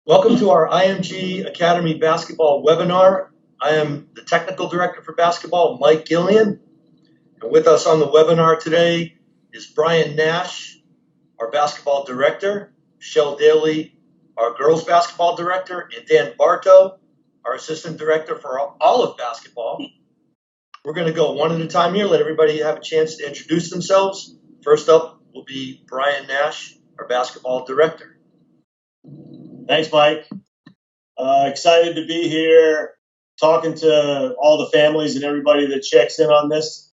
Welcome to our IMG Academy Basketball webinar. I am the Technical Director for Basketball, Mike Gillian. And with us on the webinar today is Brian Nash, our Basketball Director, Shell Daly, our Girls Basketball Director, and Dan Bartow, our Assistant Director for all of basketball. We're going to go one at a time here, let everybody have a chance to introduce themselves. First up will be Brian Nash, our Basketball Director. Thanks, Mike. Excited to be here talking to all the families and everybody that checks in on this.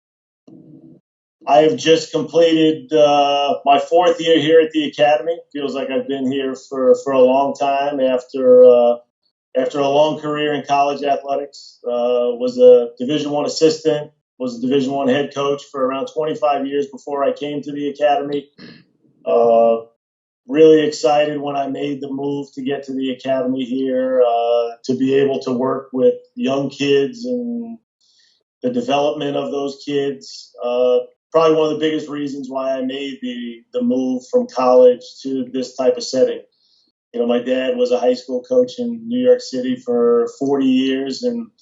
I have just completed my fourth year here at the Academy. Feels like I've been here for a long time after a long career in college athletics. Was a Division I assistant, was a Division I head coach for around 25 years before I came to the Academy. Really excited when I made the move to get to the Academy here, to be able to work with young kids and the development of those kids. Probably one of the biggest reasons why I made the move from college to this type of setting. You know, my dad was a high school coach in New York City for 40 years, and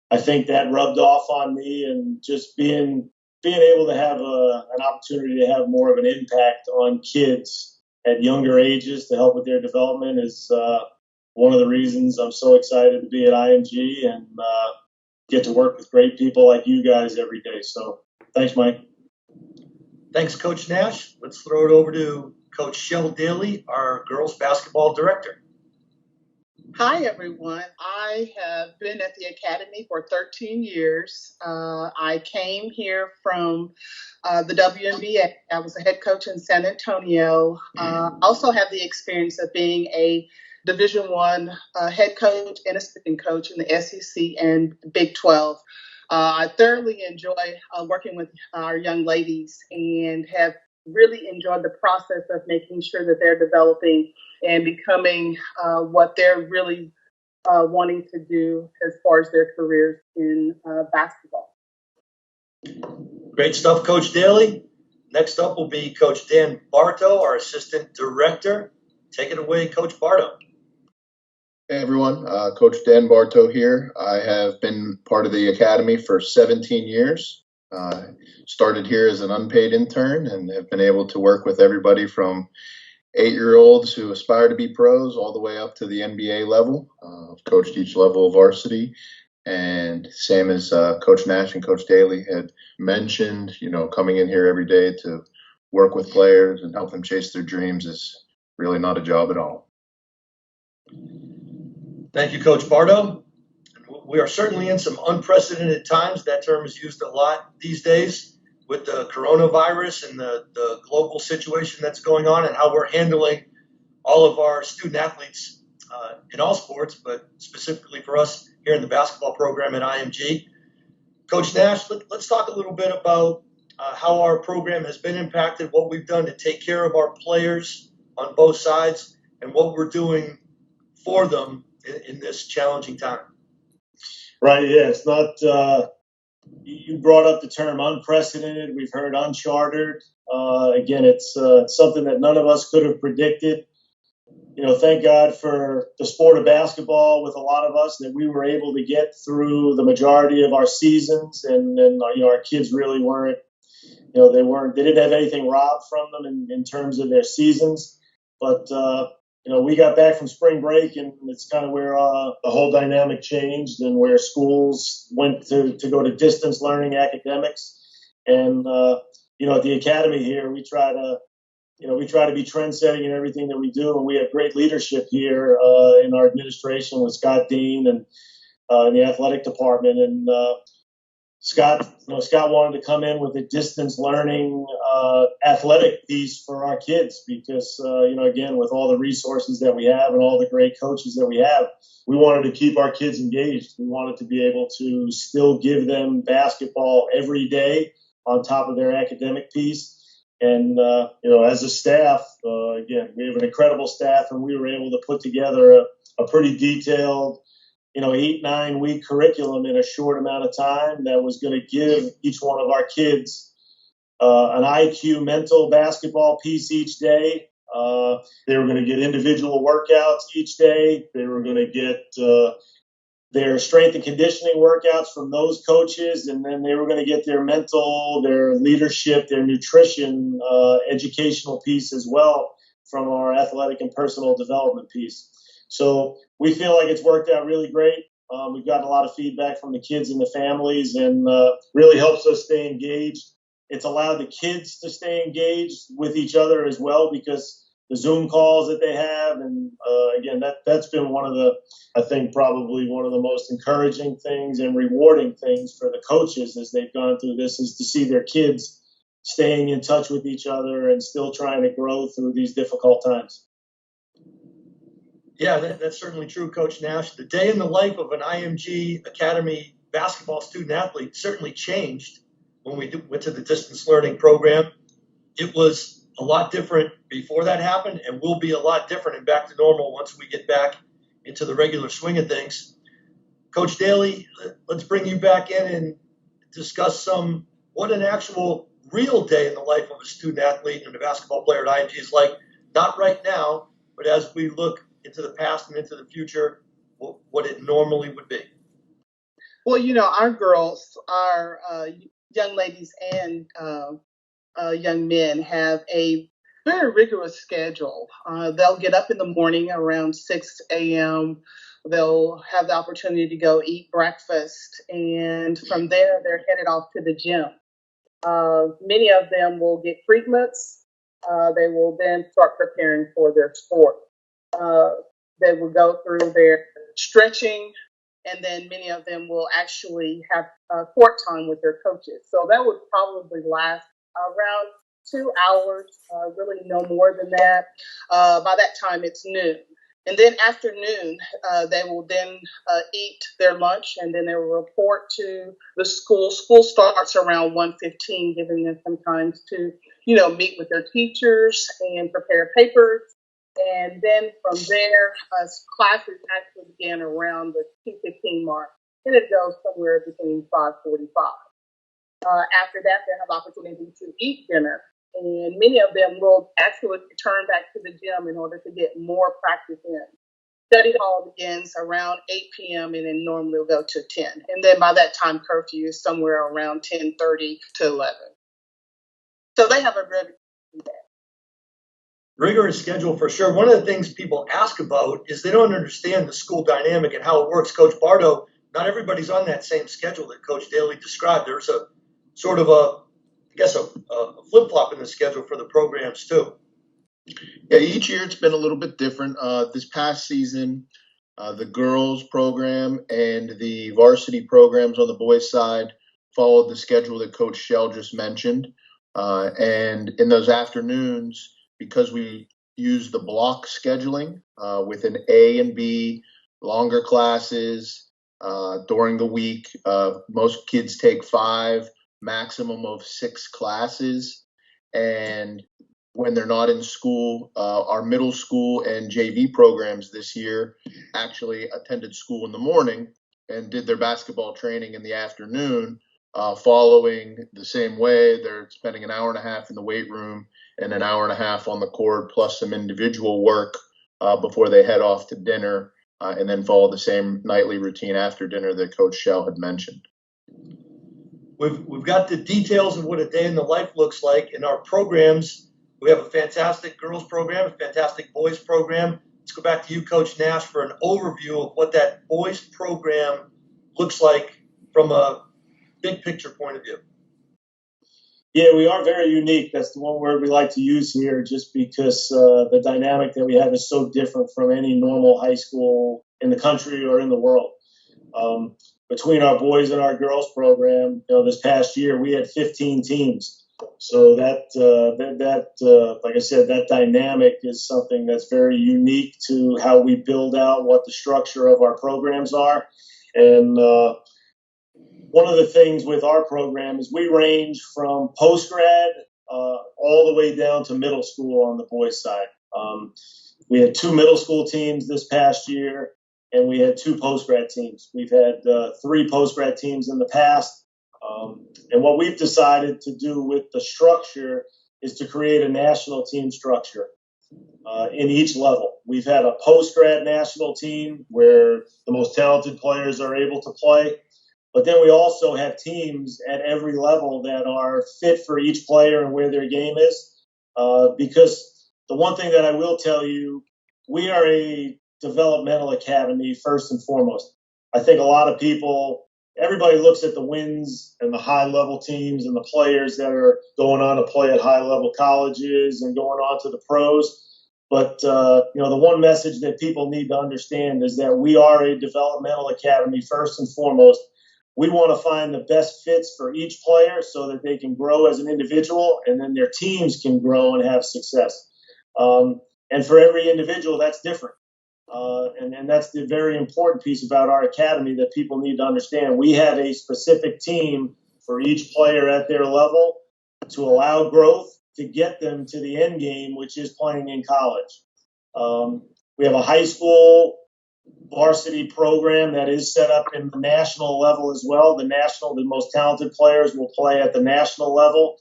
I think that rubbed off on me, and just being able to have an opportunity to have more of an impact on kids at younger ages to help with their development is one of the reasons I'm so excited to be at IMG and get to work with great people like you guys every day. So thanks, Mike. Thanks, Coach Nash. Let's throw it over to Coach Shell Daly, our Girls Basketball Director. Hi, everyone. I have been at the Academy for 13 years. I came here from the WNBA. I was a head coach in San Antonio. Also have the experience of being a Division I head coach and assistant coach in the SEC and Big 12. I thoroughly enjoy working with our young ladies and have really enjoyed the process of making sure that they're developing and becoming what they're really wanting to do as far as their careers in basketball. Great stuff, Coach Daly. Next up will be Coach Dan Bartow, our Assistant Director. Take it away, Coach Bartow. Hey everyone, Coach Dan Bartow here. I have been part of the Academy for 17 years. Started here as an unpaid intern and have been able to work with everybody from 8-year-olds who aspire to be pros all the way up to the NBA level. I've coached each level of varsity, and same as Coach Nash and Coach Daly had mentioned, you know, coming in here every day to work with players and help them chase their dreams is really not a job at all. Thank you, Coach Bartow. We are certainly in some unprecedented times. That term is used a lot these days with the coronavirus and the global situation that's going on and how we're handling all of our student athletes in all sports, but specifically for us here in the basketball program at IMG. Coach Nash, let's talk a little bit about how our program has been impacted, what we've done to take care of our players on both sides, and what we're doing for them in this challenging time. Right, yeah, it's not, you brought up the term unprecedented. We've heard uncharted. Again, it's something that none of us could have predicted. You know, thank God for the sport of basketball with a lot of us that we were able to get through the majority of our seasons, and you know, our kids really weren't, you know, they didn't have anything robbed from them in terms of their seasons. But you know, we got back from spring break, and it's kind of where the whole dynamic changed, and where schools went to go to distance learning academics. And you know, at the Academy here, we try to be trend-setting in everything that we do, and we have great leadership here in our administration with Scott Dean and in the athletic department. And Scott wanted to come in with a distance learning athletic piece for our kids because, you know, again, with all the resources that we have and all the great coaches that we have, we wanted to keep our kids engaged. We wanted to be able to still give them basketball every day on top of their academic piece. And, you know, as a staff, again, we have an incredible staff, and we were able to put together a pretty detailed, you know, 8-9 week curriculum in a short amount of time that was going to give each one of our kids an IQ mental basketball piece each day, They were going to get individual workouts each day. They were going to get their strength and conditioning workouts from those coaches, and then they were going to get their mental, their leadership, their nutrition, educational piece as well from our athletic and personal development piece. So we feel like it's worked out really great. We've gotten a lot of feedback from the kids and the families, and really helps us stay engaged. It's allowed the kids to stay engaged with each other as well, because the Zoom calls that they have, and again, that's been one of the, I think probably one of the most encouraging things and rewarding things for the coaches as they've gone through this, is to see their kids staying in touch with each other and still trying to grow through these difficult times. Yeah, that's certainly true, Coach Nash. The day in the life of an IMG Academy basketball student athlete certainly changed when we went to the distance learning program. It was a lot different before that happened, and will be a lot different and back to normal once we get back into the regular swing of things. Coach Daly, let's bring you back in and discuss what an actual real day in the life of a student athlete and a basketball player at IMG is like, not right now, but as we look into the past and into the future, what it normally would be. Well, our girls, our young ladies and young men have a very rigorous schedule. They'll get up in the morning around 6 a.m. They'll have the opportunity to go eat breakfast, and from there they're headed off to the gym. Many of them will get treatments. They will then start preparing for their sport. They will go through their stretching, and then many of them will actually have court time with their coaches. So that would probably last around 2 hours, really no more than that. By that time, it's noon. And then after noon, they will then eat their lunch, and then they will report to the school. School starts around 1:15, giving them some time to, meet with their teachers and prepare papers. And then from there, classes actually begin around the 2:15 mark, and it goes somewhere between 5:45. After that, they have opportunity to eat dinner, and many of them will actually return back to the gym in order to get more practice in. Study hall begins around 8 p.m. and then normally will go to 10. And then by that time, curfew is somewhere around 10:30 to 11. So they have a very rigorous schedule for sure. One of the things people ask about is they don't understand the school dynamic and how it works. Coach Bardo, not everybody's on that same schedule that Coach Daly described. There's a sort of a flip-flop in the schedule for the programs too. Yeah, each year it's been a little bit different. This past season, the girls program and the varsity programs on the boys' side followed the schedule that Coach Shell just mentioned. And in those afternoons, because we use the block scheduling with an A and B, longer classes during the week, most kids take 5, maximum of 6 classes. And when they're not in school, our middle school and JV programs this year actually attended school in the morning and did their basketball training in the afternoon, following the same way. They're spending an hour and a half in the weight room and an hour and a half on the court, plus some individual work before they head off to dinner, and then follow the same nightly routine after dinner that Coach Shell had mentioned. We've got the details of what a day in the life looks like in our programs. We have a fantastic girls program, a fantastic boys program. Let's go back to you, Coach Nash, for an overview of what that boys program looks like from a big picture point of view. Yeah, we are very unique. That's the one word we like to use here, just because the dynamic that we have is so different from any normal high school in the country or in the world. Between our boys and our girls program, this past year we had 15 teams. So that like I said, that dynamic is something that's very unique to how we build out what the structure of our programs are. And one of the things with our program is we range from post-grad all the way down to middle school on the boys' side. We had 2 middle school teams this past year, and we had 2 post-grad teams. We've had 3 post-grad teams in the past. And what we've decided to do with the structure is to create a national team structure. in each level. We've had a post-grad national team where the most talented players are able to play. But then we also have teams at every level that are fit for each player and where their game is. Because the one thing that I will tell you, we are a developmental academy first and foremost. I think a lot of people, everybody looks at the wins and the high level teams and the players that are going on to play at high level colleges and going on to the pros. But the one message that people need to understand is that we are a developmental academy first and foremost. We want to find the best fits for each player so that they can grow as an individual and then their teams can grow and have success. And for every individual, that's different. And that's the very important piece about our academy that people need to understand. We have a specific team for each player at their level to allow growth to get them to the end game, which is playing in college. We have a high school varsity program that is set up in the national level as well. The most talented players will play at the national level.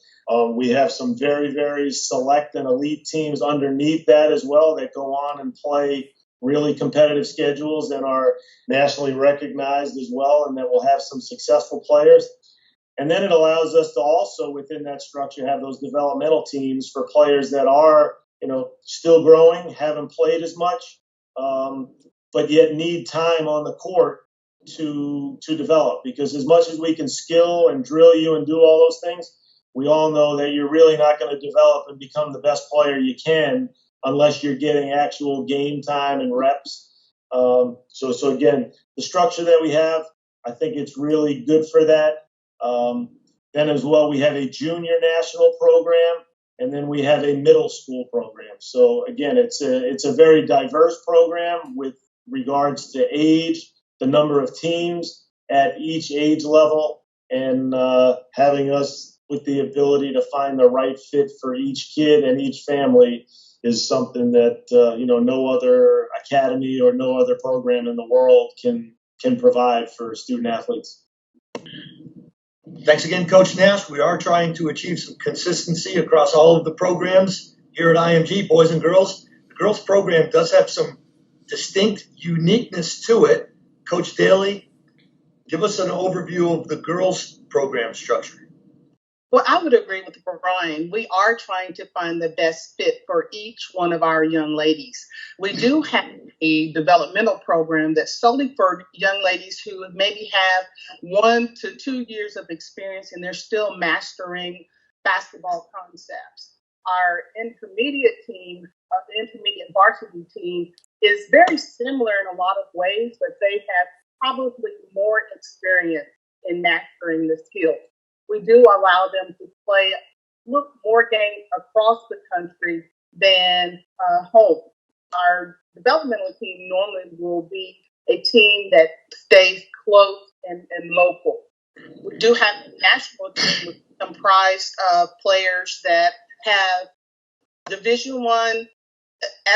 We have some very, very select and elite teams underneath that as well that go on and play really competitive schedules and are nationally recognized as well, and that will have some successful players. And then it allows us to also, within that structure, have those developmental teams for players that are, still growing, haven't played as much, but yet need time on the court to develop. Because as much as we can skill and drill you and do all those things, we all know that you're really not going to develop and become the best player you can unless you're getting actual game time and reps. So again, the structure that we have, I think it's really good for that. Then as well, we have a junior national program, and then we have a middle school program. So again, it's a very diverse program with regards to age, the number of teams at each age level, and having us with the ability to find the right fit for each kid and each family is something that no other academy or no other program in the world can provide for student athletes. Thanks again, Coach Nash. We are trying to achieve some consistency across all of the programs here at IMG, boys and girls. The girls program does have some distinct uniqueness to it. Coach Daly, give us an overview of the girls program structure. Well, I would agree with Brian. We are trying to find the best fit for each one of our young ladies. We do have a developmental program that's solely for young ladies who maybe have 1 to 2 years of experience and they're still mastering basketball concepts. Our intermediate team, the intermediate varsity team, is very similar in a lot of ways, but they have probably more experience in mastering the skills. We do allow them to play more games across the country than home. Our developmental team normally will be a team that stays close and local. We do have a national team comprised of players that have Division I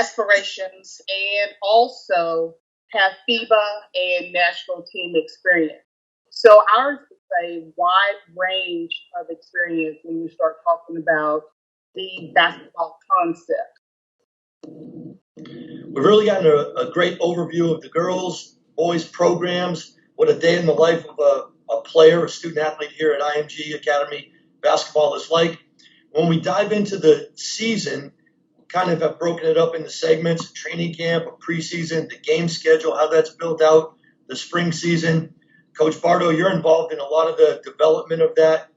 aspirations and also have FIBA and national team experience. So ours is a wide range of experience when you start talking about the basketball concept. We've really gotten a great overview of the girls, boys programs, what a day in the life of a player, a student athlete here at IMG Academy Basketball is like. When we dive into the season, we kind of have broken it up into segments, a training camp, a preseason, the game schedule, how that's built out, the spring season. Coach Bardo, you're involved in a lot of the development of that.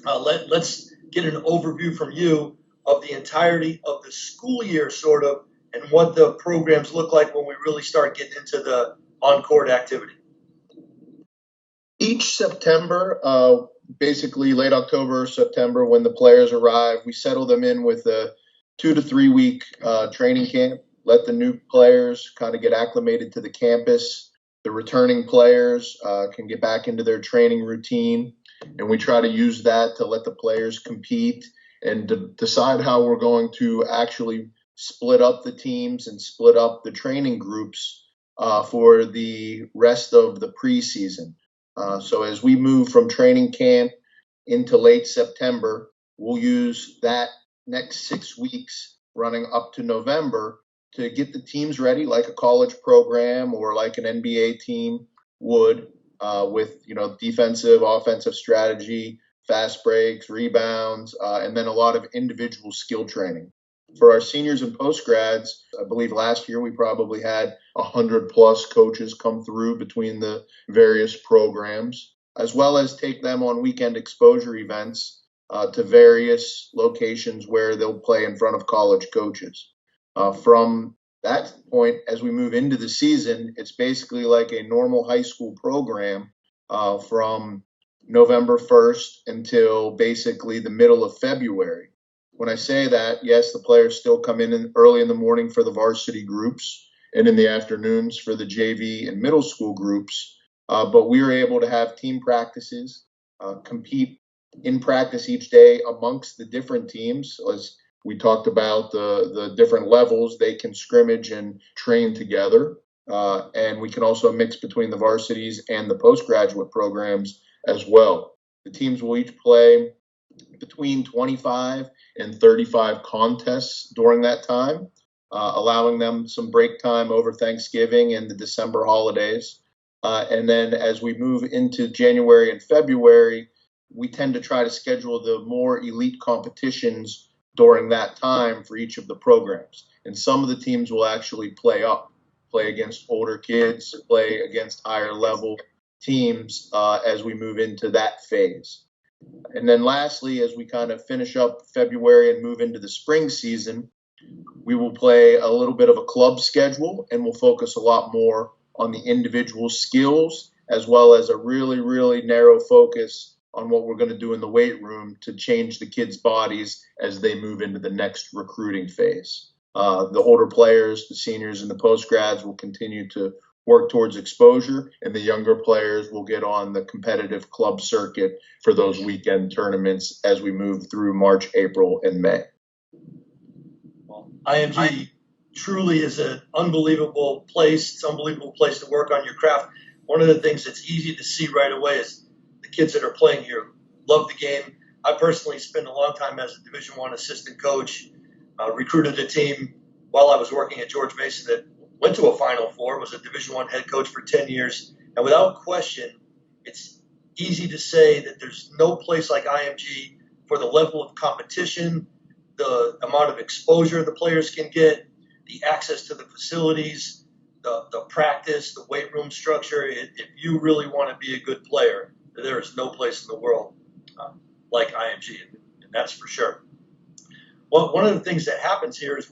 Let's get an overview from you of the entirety of the school year, sort of, and what the programs look like when we really start getting into the on-court activity. Each September, basically late October, September, when the players arrive, we settle them in with a 2 to 3 week training camp, let the new players kind of get acclimated to the campus. The returning players can get back into their training routine, and we try to use that to let the players compete and decide how we're going to actually split up the teams and split up the training groups for the rest of the preseason. So as we move from training camp into late September, we'll use that next 6 weeks running up to November to get the teams ready like a college program or like an NBA team would, with, defensive, offensive strategy, fast breaks, rebounds, and then a lot of individual skill training. For our seniors and postgrads, I believe last year we probably had 100 plus coaches come through between the various programs, as well as take them on weekend exposure events to various locations where they'll play in front of college coaches. From that point, as we move into the season, it's basically like a normal high school program from November 1st until basically the middle of February. When I say that, yes, the players still come in early in the morning for the varsity groups and in the afternoons for the JV and middle school groups, but we are able to have team practices, compete in practice each day amongst the different teams. As we talked about the different levels, they can scrimmage and train together. And we can also mix between the varsities and the postgraduate programs as well. The teams will each play between 25 and 35 contests during that time, allowing them some break time over Thanksgiving and the December holidays. And then as we move into January and February, we tend to try to schedule the more elite competitions during that time for each of the programs. And some of the teams will actually play against older kids, play against higher level teams as we move into that phase. And then lastly, as we kind of finish up February and move into the spring season, we will play a little bit of a club schedule, and we'll focus a lot more on the individual skills, as well as a really, really narrow focus on what we're going to do in the weight room to change the kids' bodies as they move into the next recruiting phase. The older players, the seniors, and the postgrads will continue to work towards exposure, and the younger players will get on the competitive club circuit for those weekend tournaments as we move through March, April, and May. Well, IMG truly is an unbelievable place. It's an unbelievable place to work on your craft. One of the things that's easy to see right away is the kids that are playing here love the game. I personally spent a long time as a Division I assistant coach, recruited a team while I was working at George Mason that went to a Final Four, was a Division I head coach for 10 years. And without question, it's easy to say that there's no place like IMG for the level of competition, the amount of exposure the players can get, the access to the facilities, the practice, the weight room structure. If you really want to be a good player, there is no place in the world like IMG, and that's for sure. Well, one of the things that happens here is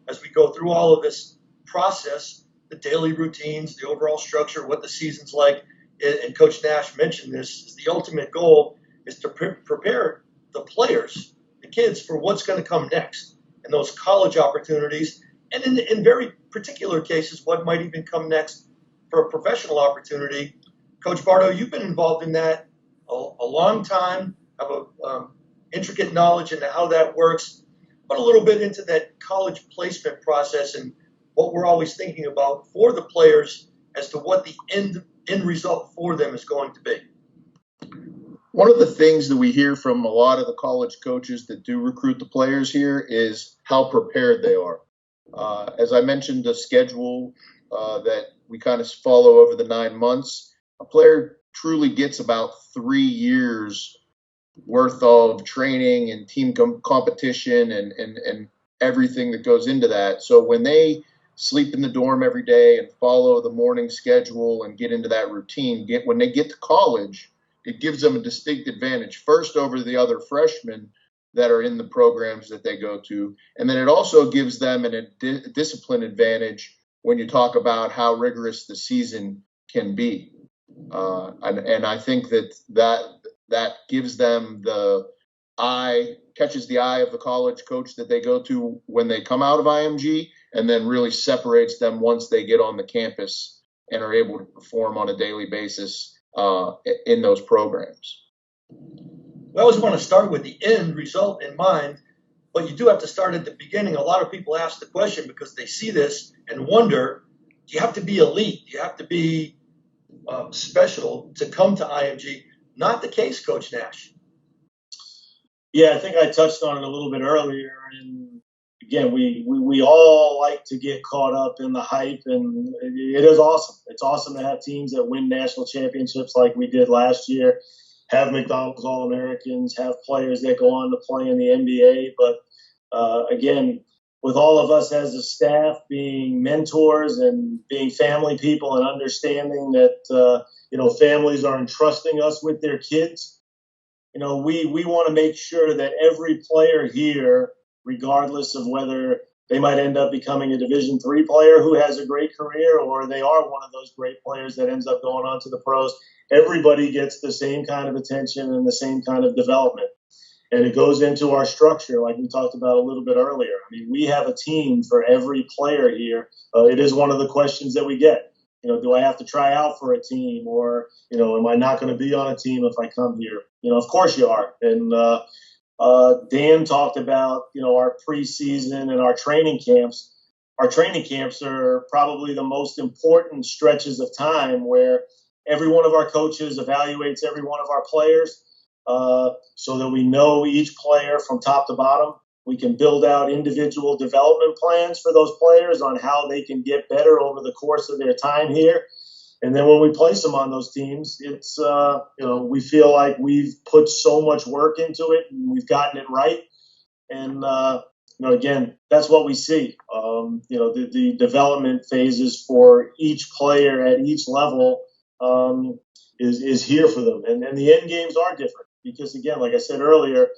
as we go through all of this process, the daily routines, the overall structure, what the season's like, and Coach Nash mentioned this, is the ultimate goal is to prepare the players, the kids, for what's going to come next and those college opportunities, and in very particular cases, what might even come next for a professional opportunity. Coach Bardo, you've been involved in that a long time, have a intricate knowledge into how that works. Put a little bit into that college placement process and what we're always thinking about for the players as to what the end result for them is going to be. One of the things that we hear from a lot of the college coaches that do recruit the players here is how prepared they are. As I mentioned, the schedule that we kind of follow over the 9 months, a player truly gets about 3 years worth of training and team competition and everything that goes into that. So when they sleep in the dorm every day and follow the morning schedule and get into that routine, when they get to college, it gives them a distinct advantage, first over the other freshmen that are in the programs that they go to. And then it also gives them a discipline advantage when you talk about how rigorous the season can be. And I think that gives them catches the eye of the college coach that they go to when they come out of IMG, and then really separates them once they get on the campus and are able to perform on a daily basis in those programs. We always want to start with the end result in mind, but you do have to start at the beginning. A lot of people ask the question because they see this and wonder, do you have to be elite? Do you have to be special to come to IMG? Not the case, Coach Nash. Yeah, I think I touched on it a little bit earlier. And again, we all like to get caught up in the hype, and it is awesome. It's awesome to have teams that win national championships like we did last year, have McDonald's All-Americans, have players that go on to play in the NBA. But again, with all of us as a staff being mentors and being family people and understanding that, families are entrusting us with their kids, we want to make sure that every player here, regardless of whether they might end up becoming a Division III player who has a great career or they are one of those great players that ends up going on to the pros, everybody gets the same kind of attention and the same kind of development. And it goes into our structure, like we talked about a little bit earlier. I mean, we have a team for every player here. It is one of the questions that we get. Do I have to try out for a team, or am I not going to be on a team if I come here? Of course you are. And Dan talked about our preseason and our training camps. Our training camps are probably the most important stretches of time where every one of our coaches evaluates every one of our players. So that we know each player from top to bottom. We can build out individual development plans for those players on how they can get better over the course of their time here. And then when we place them on those teams, it's, we feel like we've put so much work into it and we've gotten it right. And, again, that's what we see. The development phases for each player at each level is here for them. And the end games are different. Because, again, like I said earlier,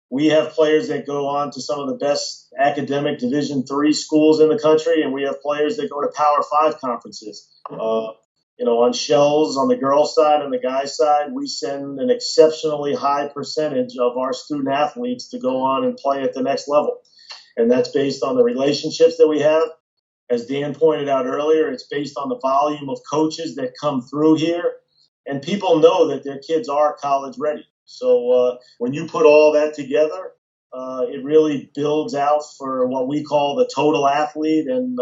we have players that go on to some of the best academic Division III schools in the country, and we have players that go to Power 5 conferences. On shells on the girls' side and the guys' side, we send an exceptionally high percentage of our student athletes to go on and play at the next level. And that's based on the relationships that we have. As Dan pointed out earlier, it's based on the volume of coaches that come through here. And people know that their kids are college ready. So when you put all that together, it really builds out for what we call the total athlete, and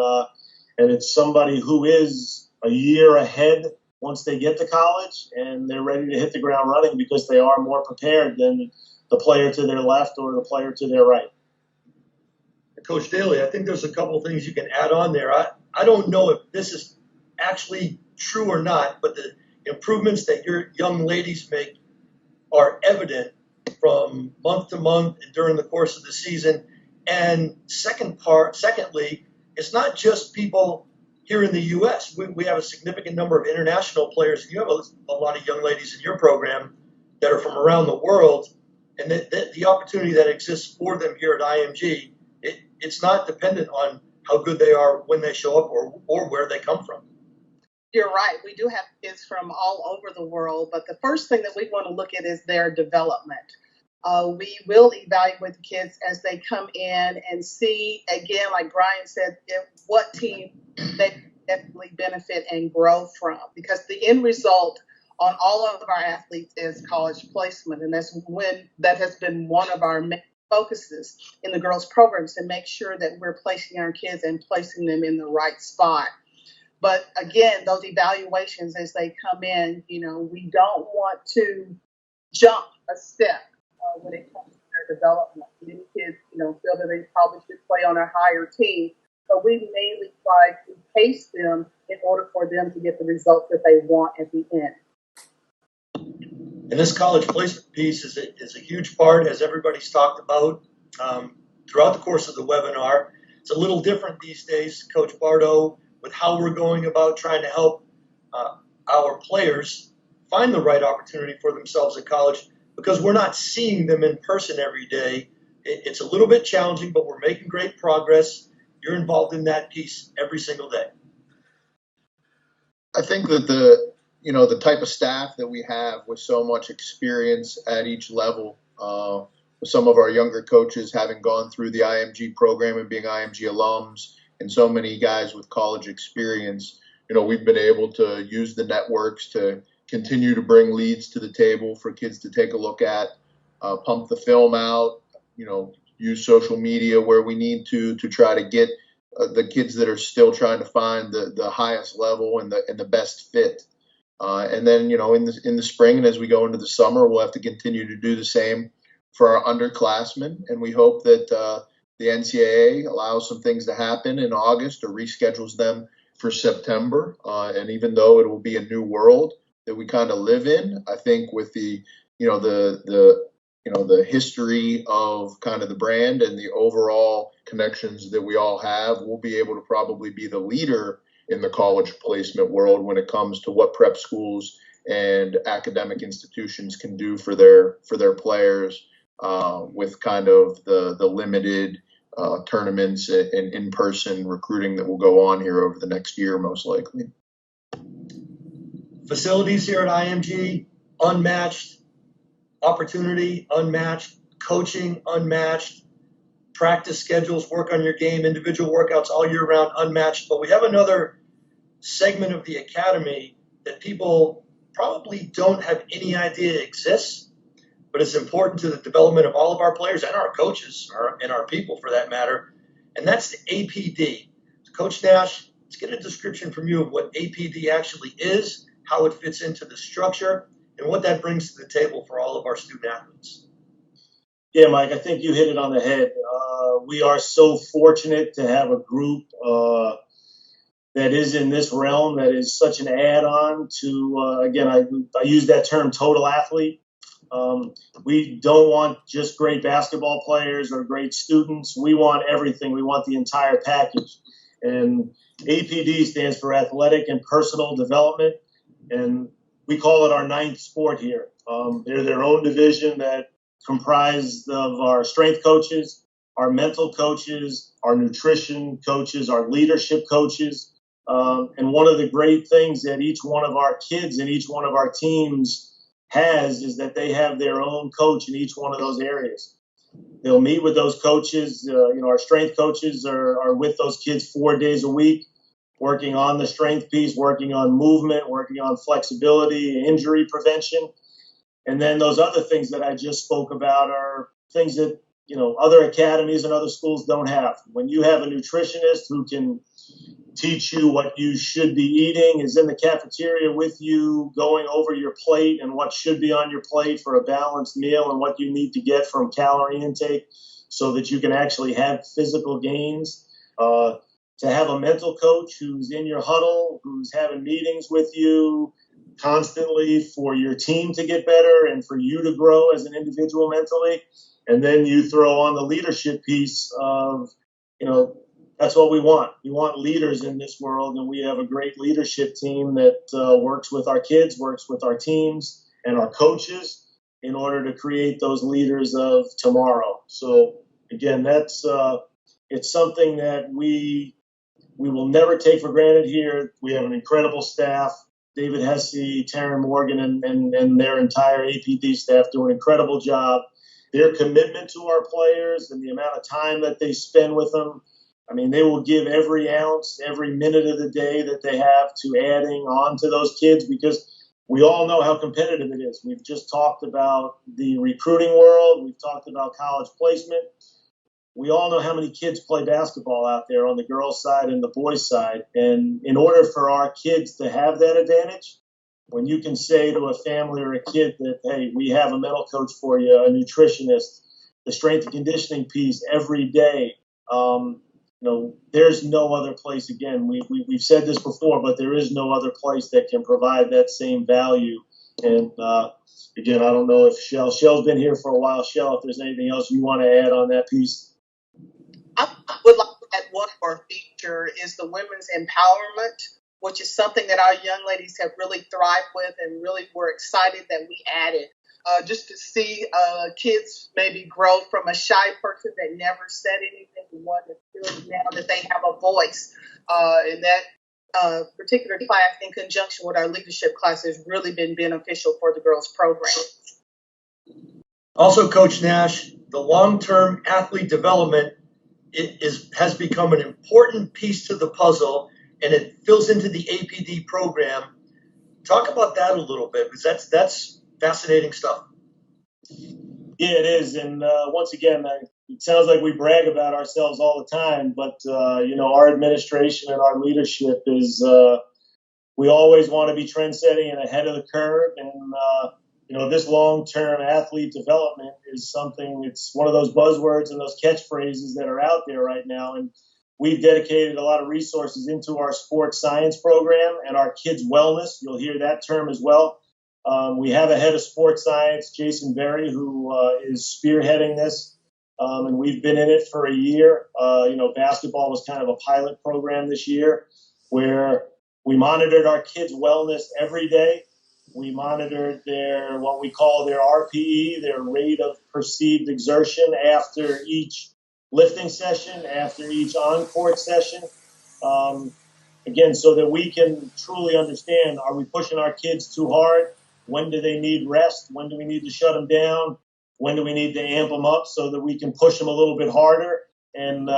it's somebody who is a year ahead once they get to college, and they're ready to hit the ground running because they are more prepared than the player to their left or the player to their right. Coach Daly, I think there's a couple of things you can add on there. I don't know if this is actually true or not, but the improvements that your young ladies make are evident from month to month and during the course of the season. And secondly, it's not just people here in the U.S. We have a significant number of international players. You have a lot of young ladies in your program that are from around the world, and the opportunity that exists for them here at IMG, it's not dependent on how good they are when they show up or where they come from. You're right. We do have kids from all over the world, but the first thing that we want to look at is their development. We will evaluate the kids as they come in and see, again, like Brian said, what team they definitely benefit and grow from. Because the end result on all of our athletes is college placement. And that has been one of our main focuses in the girls' programs, to make sure that we're placing our kids and placing them in the right spot. But again, those evaluations as they come in, we don't want to jump a step when it comes to their development. Many kids, feel that they probably should play on a higher team, but we mainly try to pace them in order for them to get the results that they want at the end. And this college placement piece is a huge part, as everybody's talked about throughout the course of the webinar. It's a little different these days, Coach Bardo, with how we're going about trying to help our players find the right opportunity for themselves at college, because we're not seeing them in person every day. It's a little bit challenging, but we're making great progress. You're involved in that piece every single day. I think that the type of staff that we have with so much experience at each level, with some of our younger coaches having gone through the IMG program and being IMG alums, and so many guys with college experience, we've been able to use the networks to continue to bring leads to the table for kids to take a look at, pump the film out, use social media where we need to try to get the kids that are still trying to find the highest level and the best fit. And then, in the spring and as we go into the summer, we'll have to continue to do the same for our underclassmen. And we hope that the NCAA allows some things to happen in August or reschedules them for September. And even though it will be a new world that we kind of live in, I think with the history of kind of the brand and the overall connections that we all have, we'll be able to probably be the leader in the college placement world when it comes to what prep schools and academic institutions can do for their players with kind of the limited tournaments and in-person recruiting that will go on here over the next year, most likely. Facilities here at IMG, unmatched. Opportunity, unmatched. Coaching, unmatched. Practice schedules, work on your game, individual workouts all year round, unmatched. But we have another segment of the academy that people probably don't have any idea exists, but it's important to the development of all of our players and our coaches and our people for that matter, and that's the APD. Coach Nash, let's get a description from you of what APD actually is, how it fits into the structure, and what that brings to the table for all of our student athletes. Yeah, Mike, I think you hit it on the head. We are so fortunate to have a group that is in this realm that is such an add-on to, again, I use that term total athlete. We don't want just great basketball players or great students. We want everything. We want the entire package. And APD stands for Athletic and Personal Development, and we call it our ninth sport here. They're their own division that comprised of our strength coaches, our mental coaches, our nutrition coaches, our leadership coaches. And one of the great things that each one of our kids and each one of our teams has is that they have their own coach in each one of those areas. They'll meet with those coaches. Our strength coaches are with those kids 4 days a week, working on the strength piece, working on movement, working on flexibility, injury prevention. And then those other things that I just spoke about are things that, other academies and other schools don't have. When you have a nutritionist who can teach you what you should be eating, is in the cafeteria with you, going over your plate and what should be on your plate for a balanced meal and what you need to get from calorie intake so that you can actually have physical gains. To have a mental coach who's in your huddle, who's having meetings with you constantly for your team to get better and for you to grow as an individual mentally. And then you throw on the leadership piece of, that's what we want. We want leaders in this world, and we have a great leadership team that works with our kids, works with our teams and our coaches in order to create those leaders of tomorrow. So again, that's it's something that we will never take for granted here. We have an incredible staff. David Hesse, Taryn Morgan, and their entire APD staff do an incredible job. Their commitment to our players and the amount of time that they spend with them, they will give every ounce, every minute of the day that they have to adding on to those kids, because we all know how competitive it is. We've just talked about the recruiting world. We've talked about college placement. We all know how many kids play basketball out there on the girls' side and the boys' side. And in order for our kids to have that advantage, when you can say to a family or a kid that, hey, we have a mental coach for you, a nutritionist, the strength and conditioning piece every day, there's no other place. Again, we've said this before, but there is no other place that can provide that same value. And again, I don't know if Shell's been here for a while. Shell, if there's anything else you want to add on that piece. I would like to add one more feature is the women's empowerment, which is something that our young ladies have really thrived with and really were excited that we added. Just to see kids maybe grow from a shy person that never said anything to one that feels now that they have a voice. And that particular class, in conjunction with our leadership class, has really been beneficial for the girls' program. Also, Coach Nash, the long-term athlete development has become an important piece to the puzzle, and it fills into the APD program. Talk about that a little bit, because that's fascinating stuff. Yeah, it is. And once again, it sounds like we brag about ourselves all the time, but our administration and our leadership is we always want to be trendsetting and ahead of the curve. And this long-term athlete development is something, it's one of those buzzwords and those catchphrases that are out there right now. And we've dedicated a lot of resources into our sports science program and our kids' wellness. You'll hear that term as well. We have a head of sports science, Jason Berry, who is spearheading this. And we've been in it for a year. Basketball was kind of a pilot program this year where we monitored our kids' wellness every day. We monitored what we call their RPE, their rate of perceived exertion after each lifting session, after each on-court session. Again, so that we can truly understand, are we pushing our kids too hard? When do they need rest? When do we need to shut them down? When do we need to amp them up so that we can push them a little bit harder? And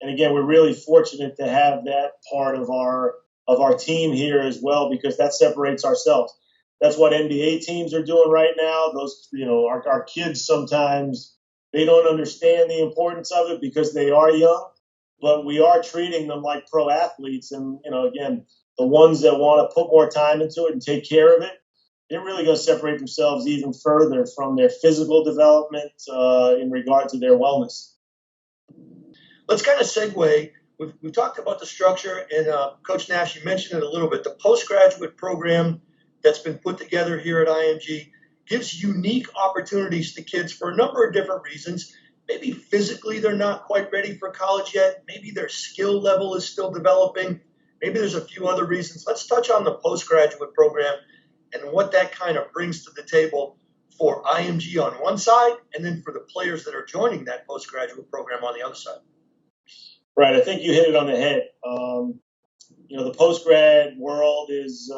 again, we're really fortunate to have that part of our team here as well, because that separates ourselves. That's what NBA teams are doing right now. Those, our kids sometimes, they don't understand the importance of it because they are young, but we are treating them like pro athletes. And, again, the ones that want to put more time into it and take care of it, they're really going to separate themselves even further from their physical development in regard to their wellness. Let's kind of segue. We've talked about the structure, and Coach Nash, you mentioned it a little bit. The postgraduate program that's been put together here at IMG gives unique opportunities to kids for a number of different reasons. Maybe physically they're not quite ready for college yet. Maybe their skill level is still developing. Maybe there's a few other reasons. Let's touch on the postgraduate program and what that kind of brings to the table for IMG on one side, and then for the players that are joining that postgraduate program on the other side. Right. I think you hit it on the head. The post-grad world is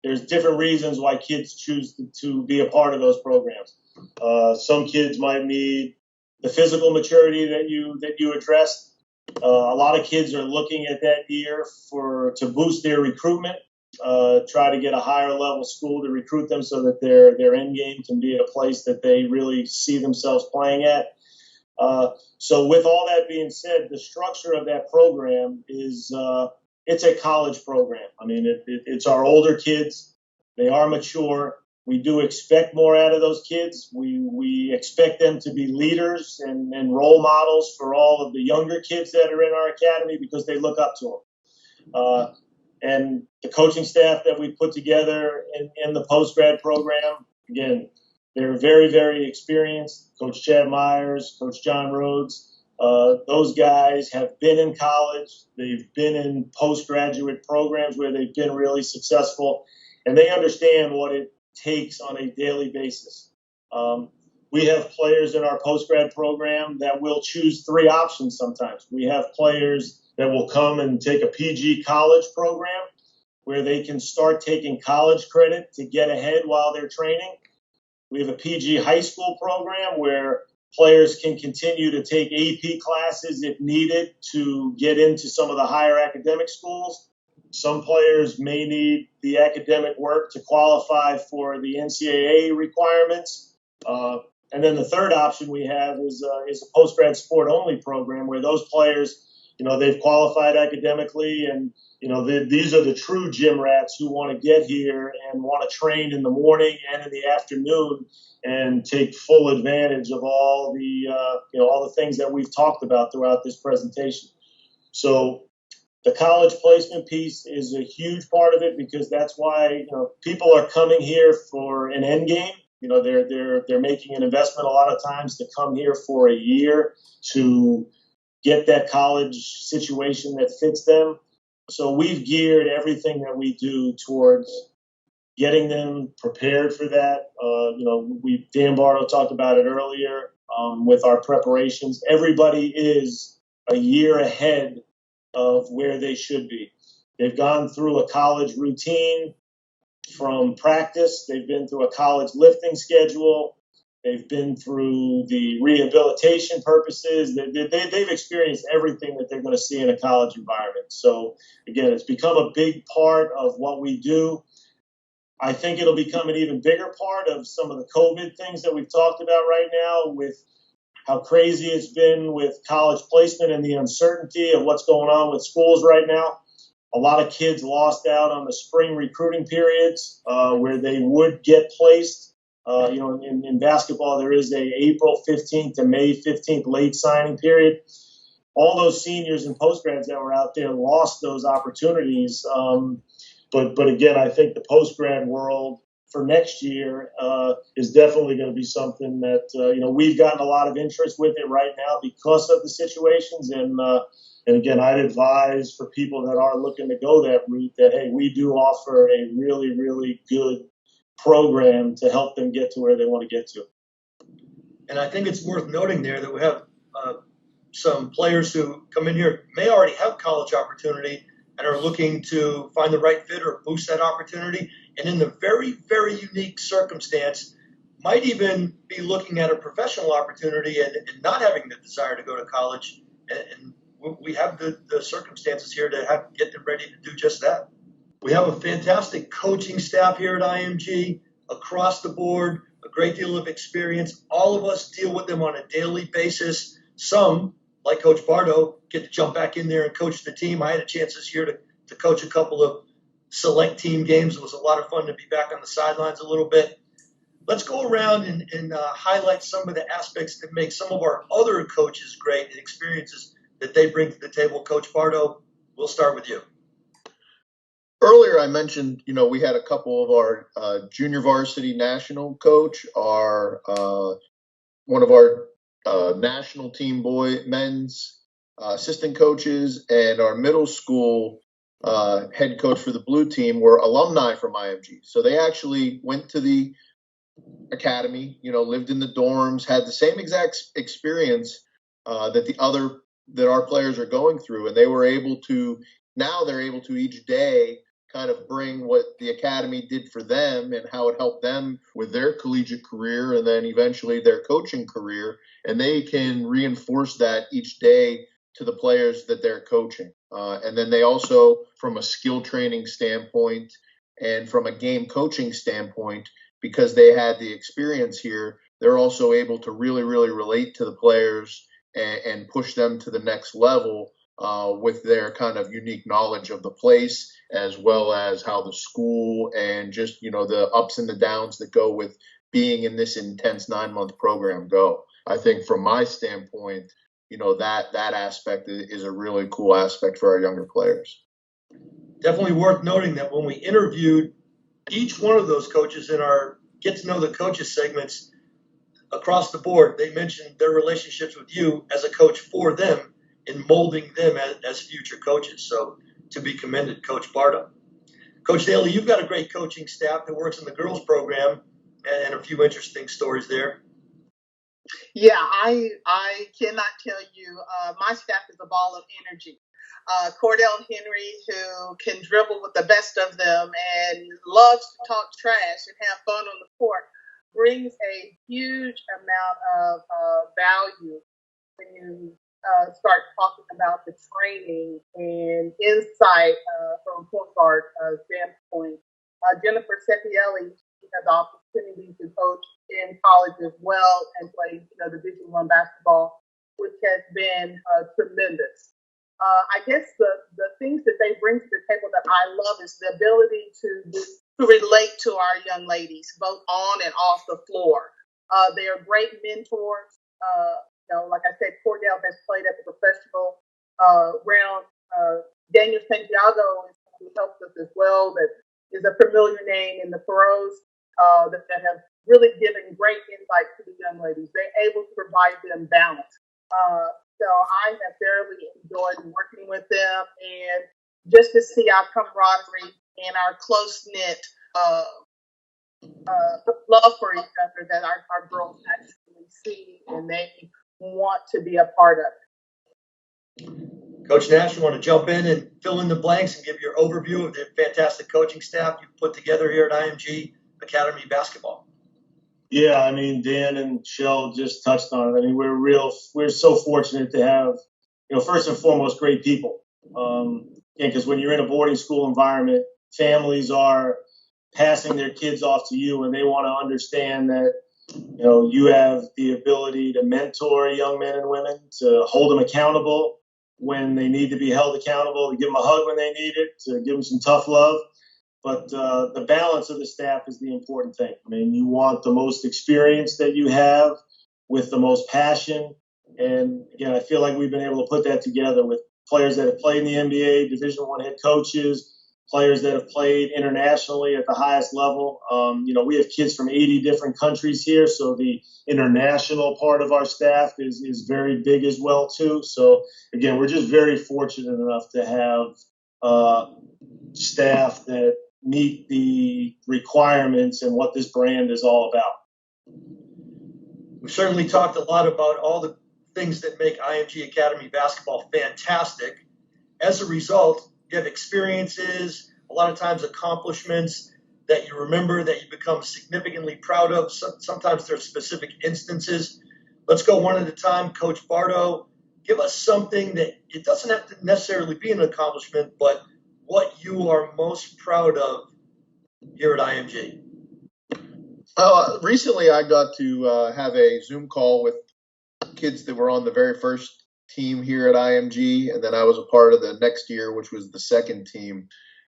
there's different reasons why kids choose to be a part of those programs. Some kids might need the physical maturity that you addressed. A lot of kids are looking at that year to boost their recruitment, try to get a higher level school to recruit them so that their end game can be at a place that they really see themselves playing at. So with all that being said, the structure of that program is it's a college program. I mean, it's our older kids. They are mature. We do expect more out of those kids. We expect them to be leaders and role models for all of the younger kids that are in our academy because they look up to them. And the coaching staff that we put together in the post-grad program, again, they're very, very experienced. Coach Chad Myers, Coach John Rhodes, those guys have been in college. They've been in postgraduate programs where they've been really successful, and they understand what it takes on a daily basis. We have players in our postgrad program that will choose three options sometimes. We have players that will come and take a PG college program where they can start taking college credit to get ahead while they're training. We have a PG high school program where players can continue to take AP classes if needed to get into some of the higher academic schools. Some players may need the academic work to qualify for the NCAA requirements. And then the third option we have is a post-grad sport-only program where those players, they've qualified academically and, these are the true gym rats who want to get here and want to train in the morning and in the afternoon and take full advantage of all the things that we've talked about throughout this presentation. So the college placement piece is a huge part of it because that's why, people are coming here for an end game. They're making an investment a lot of times to come here for a year to get that college situation that fits them. So we've geared everything that we do towards getting them prepared for that. Dan Bardo talked about it earlier with our preparations. Everybody is a year ahead of where they should be. They've gone through a college routine from practice. They've been through a college lifting schedule. They've been through the rehabilitation purposes. They've experienced everything that they're going to see in a college environment. So, again, it's become a big part of what we do. I think it'll become an even bigger part of some of the COVID things that we've talked about right now with how crazy it's been with college placement and the uncertainty of what's going on with schools right now. A lot of kids lost out on the spring recruiting periods where they would get placed In basketball, there is a April 15th to May 15th late signing period. All those seniors and postgrads that were out there lost those opportunities. But again, I think the postgrad world for next year is definitely going to be something that we've gotten a lot of interest with it right now because of the situations. And again, I'd advise for people that are looking to go that route that, hey, we do offer a really, really good program to help them get to where they want to get to. And I think it's worth noting there that we have some players who come in here may already have college opportunity and are looking to find the right fit or boost that opportunity. And in the very, very unique circumstance, might even be looking at a professional opportunity and not having the desire to go to college. And we have the circumstances here to get them ready to do just that. We have a fantastic coaching staff here at IMG across the board, a great deal of experience. All of us deal with them on a daily basis. Some, like Coach Bardo, get to jump back in there and coach the team. I had a chance this year to coach a couple of select team games. It was a lot of fun to be back on the sidelines a little bit. Let's go around and highlight some of the aspects that make some of our other coaches great and experiences that they bring to the table. Coach Bardo, we'll start with you. Earlier, I mentioned, we had a couple of our junior varsity national coach, one of our national team men's assistant coaches, and our middle school head coach for the blue team were alumni from IMG. So they actually went to the academy, lived in the dorms, had the same exact experience that our players are going through, and they're able to each day kind of bring what the academy did for them and how it helped them with their collegiate career and then eventually their coaching career. And they can reinforce that each day to the players that they're coaching. And then they also, from a skill training standpoint and from a game coaching standpoint, because they had the experience here, they're also able to really, really relate to the players and push them to the next level with their kind of unique knowledge of the place, as well as how the school and just, the ups and the downs that go with being in this intense 9-month program go. I think from my standpoint, that aspect is a really cool aspect for our younger players. Definitely worth noting that when we interviewed each one of those coaches in our Get to Know the Coaches segments across the board, they mentioned their relationships with you as a coach for them in molding them as future coaches. So to be commended, Coach Bardo. Coach Daly, you've got a great coaching staff that works in the girls program and a few interesting stories there. Yeah, I cannot tell you, my staff is a ball of energy. Cordell Henry, who can dribble with the best of them and loves to talk trash and have fun on the court, brings a huge amount of value when you start talking about the training and insight from a point guard standpoint. Jennifer Sepielli has the opportunity to coach in college as well and play, Division I basketball, which has been tremendous. I guess the things that they bring to the table that I love is the ability to relate to our young ladies, both on and off the floor. They are great mentors. Like I said, Cordell has played at the professional realm. Daniel Santiago who helps us as well. That is a familiar name in the pros that have really given great insight to the young ladies. They're able to provide them balance. So I have thoroughly enjoyed working with them, and just to see our camaraderie and our close-knit love for each other that our girls actually see and they want to be a part of. Coach Nash, you want to jump in and fill in the blanks and give your overview of the fantastic coaching staff you've put together here at IMG Academy Basketball? Yeah, I mean, Dan and Shell just touched on it. I mean, we're so fortunate to have, first and foremost, great people. Because when you're in a boarding school environment, families are passing their kids off to you, and they want to understand that, you have the ability to mentor young men and women, to hold them accountable when they need to be held accountable, to give them a hug when they need it, to give them some tough love. but the balance of the staff is the important thing. I mean, you want the most experience that you have with the most passion. And again, I feel like we've been able to put that together with players that have played in the NBA, Division I head coaches, players that have played internationally at the highest level. We have kids from 80 different countries here, so the international part of our staff is very big as well too. So again, we're just very fortunate enough to have staff that meet the requirements and what this brand is all about. We've certainly talked a lot about all the things that make IMG Academy basketball fantastic. As a result, you have experiences, a lot of times accomplishments that you remember, that you become significantly proud of. Sometimes there's specific instances. Let's go one at a time. Coach Bardo, give us something that it doesn't have to necessarily be an accomplishment, but what you are most proud of here at IMG. Recently, I got to have a Zoom call with kids that were on the very first team here at IMG, and then I was a part of the next year, which was the second team.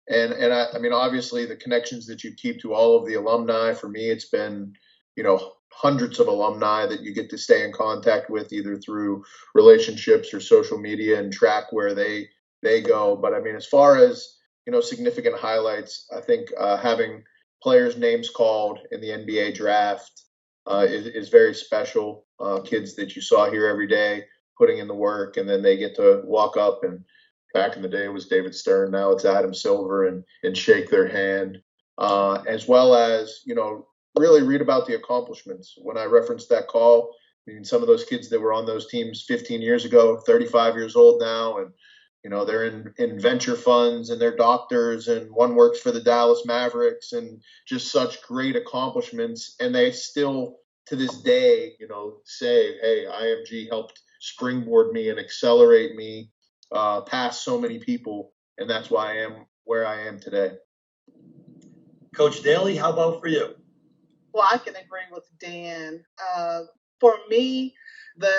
And I mean, obviously, the connections that you keep to all of the alumni, for me, it's been, hundreds of alumni that you get to stay in contact with, either through relationships or social media, and track where they go. But I mean, as far as, significant highlights, I think having players' names called in the NBA draft is very special. Kids that you saw here every day putting in the work, and then they get to walk up, and back in the day it was David Stern, now it's Adam Silver, and shake their hand, as well as, really read about the accomplishments. When I referenced that call, I mean, some of those kids that were on those teams 15 years ago, 35 years old now, and they're in venture funds, and they're doctors, and one works for the Dallas Mavericks, and just such great accomplishments. And they still, to this day, say, hey, IMG helped springboard me and accelerate me past so many people. And that's why I am where I am today. Coach Daly, how about for you? Well, I can agree with Dan. For me, the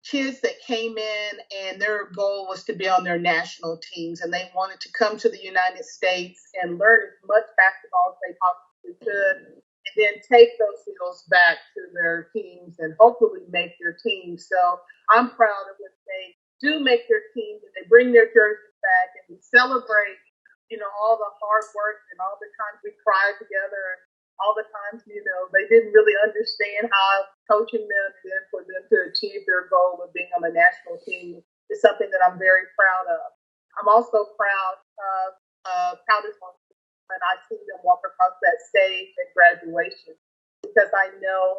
kids that came in and their goal was to be on their national teams, and they wanted to come to the United States and learn as much basketball as they possibly could, and then take those skills back to their teams and hopefully make their team. So I'm proud of when they do make their teams and they bring their jerseys back, and we celebrate, all the hard work and all the times we cried together, all the times, they didn't really understand how coaching them, and then for them to achieve their goal of being on the national team is something that I'm very proud of. I'm also proud of proudest when I see them walk across that stage at graduation, because I know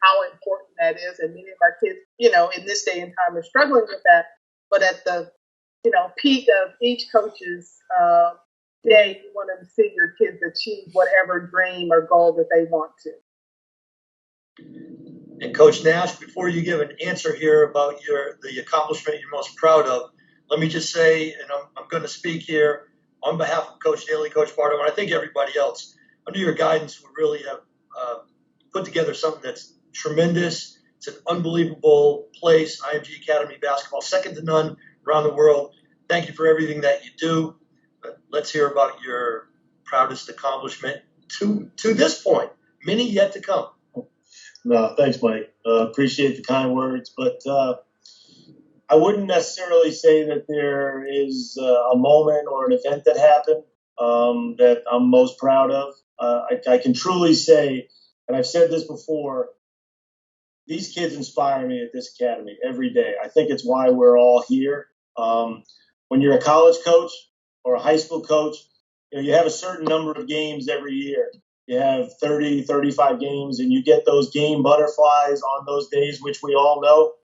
how important that is, and many of our kids, in this day and time are struggling with that. But at the peak of each coach's day, you want to see your kids achieve whatever dream or goal that they want to. And Coach Nash, before you give an answer here about the accomplishment you're most proud of, let me just say, and I'm going to speak here on behalf of Coach Daly, Coach Bardo, and I think everybody else, under your guidance, we really have put together something that's tremendous. It's an unbelievable place, IMG Academy Basketball, second to none around the world. Thank you for everything that you do. Let's hear about your proudest accomplishment to this point. Many yet to come. No, thanks, Mike. Appreciate the kind words, but I wouldn't necessarily say that there is a moment or an event that happened that I'm most proud of. I can truly say, and I've said this before, these kids inspire me at this academy every day. I think it's why we're all here. When you're a college coach or a high school coach, you have a certain number of games every year. You have 30, 35 games, and you get those game butterflies on those days, which we all know.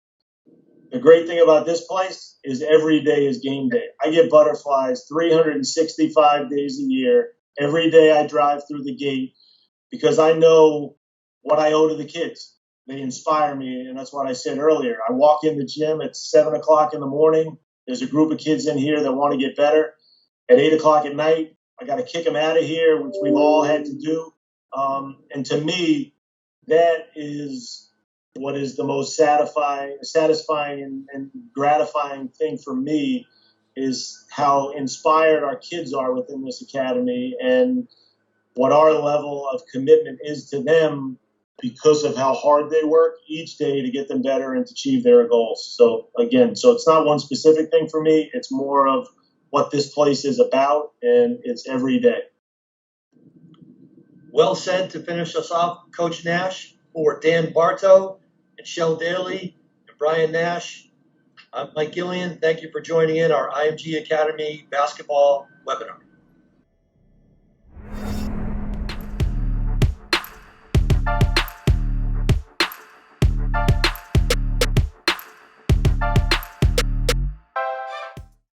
The great thing about this place is every day is game day. I get butterflies 365 days a year. Every day I drive through the gate because I know what I owe to the kids. They inspire me, and that's what I said earlier. I walk in the gym at 7 o'clock in the morning. There's a group of kids in here that want to get better. At 8 o'clock at night, I got to kick them out of here, which we've all had to do. And to me, that is what is the most satisfying and gratifying thing for me, is how inspired our kids are within this academy and what our level of commitment is to them because of how hard they work each day to get them better and to achieve their goals. So again, so it's not one specific thing for me. It's more of what this place is about, and it's every day. Well said to finish us off, Coach Nash. For Dan Bartow and Shell Daly and Brian Nash, I'm Mike Gillian. Thank you for joining in our IMG Academy Basketball webinar.